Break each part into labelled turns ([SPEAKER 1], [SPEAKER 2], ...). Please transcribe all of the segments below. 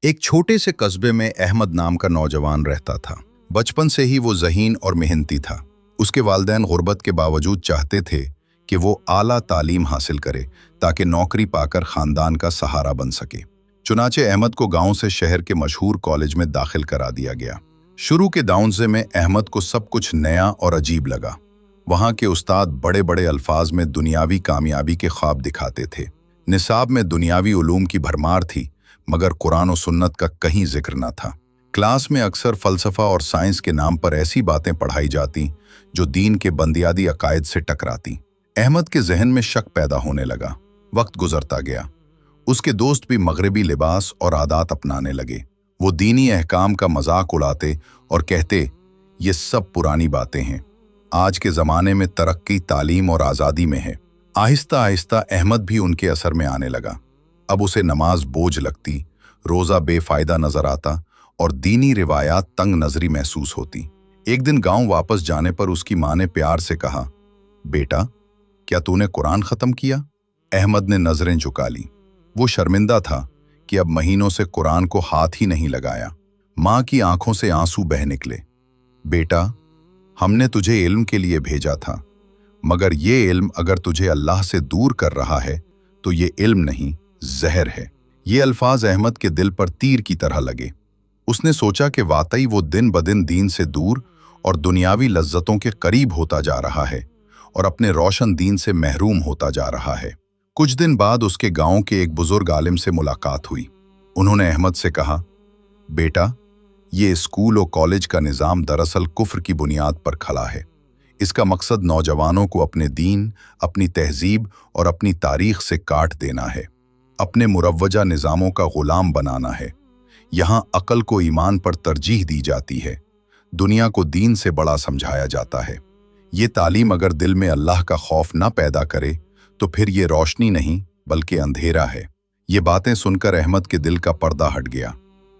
[SPEAKER 1] एक छोटे से कस्बे में अहमद नाम का नौजवान रहता था। बचपन से ही वो ज़हीन और मेहनती था। उसके वालिदैन गुर्बत के बावजूद चाहते थे कि वो आला तालीम हासिल करे ताकि नौकरी पाकर ख़ानदान का सहारा बन सके। चुनाचे अहमद को गांव से शहर के मशहूर कॉलेज में दाखिल करा दिया गया। शुरू के दाउंजे में अहमद को सब कुछ नया और अजीब लगा। वहाँ के उस्ताद बड़े बड़े अल्फाज में दुनियावी कामयाबी के ख्वाब दिखाते थे। निसाब में दुनियावी उलूम की भरमार थी, मगर कुरान और सुन्नत का कहीं जिक्र न था। क्लास में अक्सर फ़लसफ़ा और साइंस के नाम पर ऐसी बातें पढ़ाई जाती जो दीन के बंदियादी अकायद से टकराती। अहमद के जहन में शक पैदा होने लगा। वक्त गुजरता गया। उसके दोस्त भी मगरबी लिबास और आदात अपनाने लगे। वो दीनी अहकाम का मजाक उड़ाते और कहते, ये सब पुरानी बातें हैं, आज के ज़माने में तरक्की तालीम और आज़ादी में है। आहिस्ता आहिस्ता अहमद भी उनके असर में आने लगा। अब उसे नमाज बोझ लगती, रोज़ा बेफ़ायदा नज़र आता और दीनी रिवायात तंग नज़री महसूस होती। एक दिन गांव वापस जाने पर उसकी माँ ने प्यार से कहा, बेटा, क्या तूने कुरान ख़त्म किया? अहमद ने नज़रें झुका ली। वो शर्मिंदा था कि अब महीनों से कुरान को हाथ ही नहीं लगाया। माँ की आंखों से आंसू बह निकले। बेटा, हमने तुझे इल्म के लिए भेजा था, मगर ये इल्म अगर तुझे अल्लाह से दूर कर रहा है तो ये इल्म नहीं, जहर है। ये अल्फाज अहमद के दिल पर तीर की तरह लगे। उसने सोचा कि वाकई वो दिन बदिन दीन से दूर और दुनियावी लज्जतों के करीब होता जा रहा है और अपने रोशन दीन से महरूम होता जा रहा है। कुछ दिन बाद उसके गांव के एक बुजुर्ग आलिम से मुलाकात हुई। उन्होंने अहमद से कहा, बेटा, ये स्कूल और कॉलेज का निज़ाम दरअसल कुफ्र की बुनियाद पर खड़ा है। इसका मकसद नौजवानों को अपने दीन, अपनी तहजीब और अपनी तारीख से काट देना है, अपने मुरव्वजा निज़ामों का गुलाम बनाना है। यहाँ अक्ल को ईमान पर तरजीह दी जाती है, दुनिया को दीन से बड़ा समझाया जाता है। ये तालीम अगर दिल में अल्लाह का खौफ न पैदा करे तो फिर ये रोशनी नहीं बल्कि अंधेरा है। ये बातें सुनकर अहमद के दिल का पर्दा हट गया।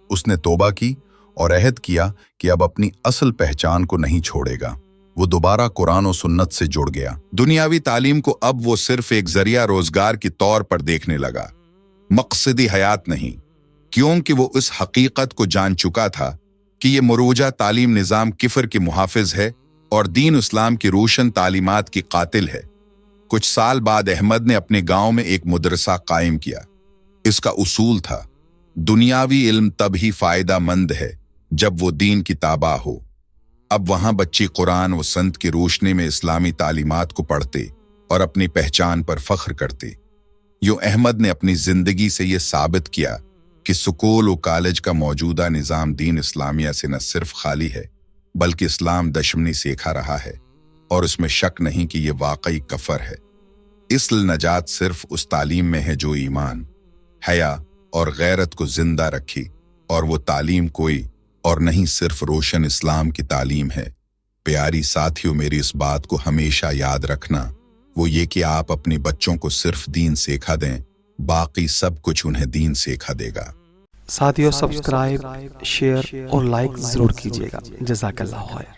[SPEAKER 1] उसने तौबा की और अहद किया कि अब अपनी असल पहचान को नहीं छोड़ेगा। वो दोबारा कुरान और सुन्नत से जुड़ गया। दुनियावी तालीम को अब वो सिर्फ एक जरिया रोजगार के तौर पर देखने लगा, मकसदी हयात नहीं, क्योंकि वो उस हकीकत को जान चुका था कि ये मरूजा तालीम निज़ाम किफर के मुहाफिज है और दीन इस्लाम की रोशन तालीमात की कातिल है। कुछ साल बाद अहमद ने अपने गांव में एक मदरसा कायम किया। इसका उसूल था, दुनियावी इल्म तब ही फायदामंद है जब वो दीन की ताबा हो। अब वहां बच्चे कुरान व संत की रोशनी में इस्लामी तालीमात को पढ़ते और अपनी पहचान पर फख्र करते। यूं अहमद ने अपनी जिंदगी से ये साबित किया कि स्कूल और कॉलेज का मौजूदा निज़ाम दीन इस्लामिया से न सिर्फ खाली है बल्कि इस्लाम दुश्मनी सीखा रहा है, और उसमें शक नहीं कि ये वाकई कफर है। इस्ल नजात सिर्फ उस तालीम में है जो ईमान, हया और गैरत को जिंदा रखी, और वो तालीम कोई और नहीं सिर्फ रोशन इस्लाम की तालीम है। प्यारी साथियों, मेरी इस बात को हमेशा याद रखना, वो ये कि आप अपने बच्चों को सिर्फ दीन सिखा दें, बाकी सब कुछ उन्हें दीन सिखा देगा।
[SPEAKER 2] साथियों, सब्सक्राइब, शेयर और लाइक जरूर कीजिएगा। जज़ाकल्लाह खैर।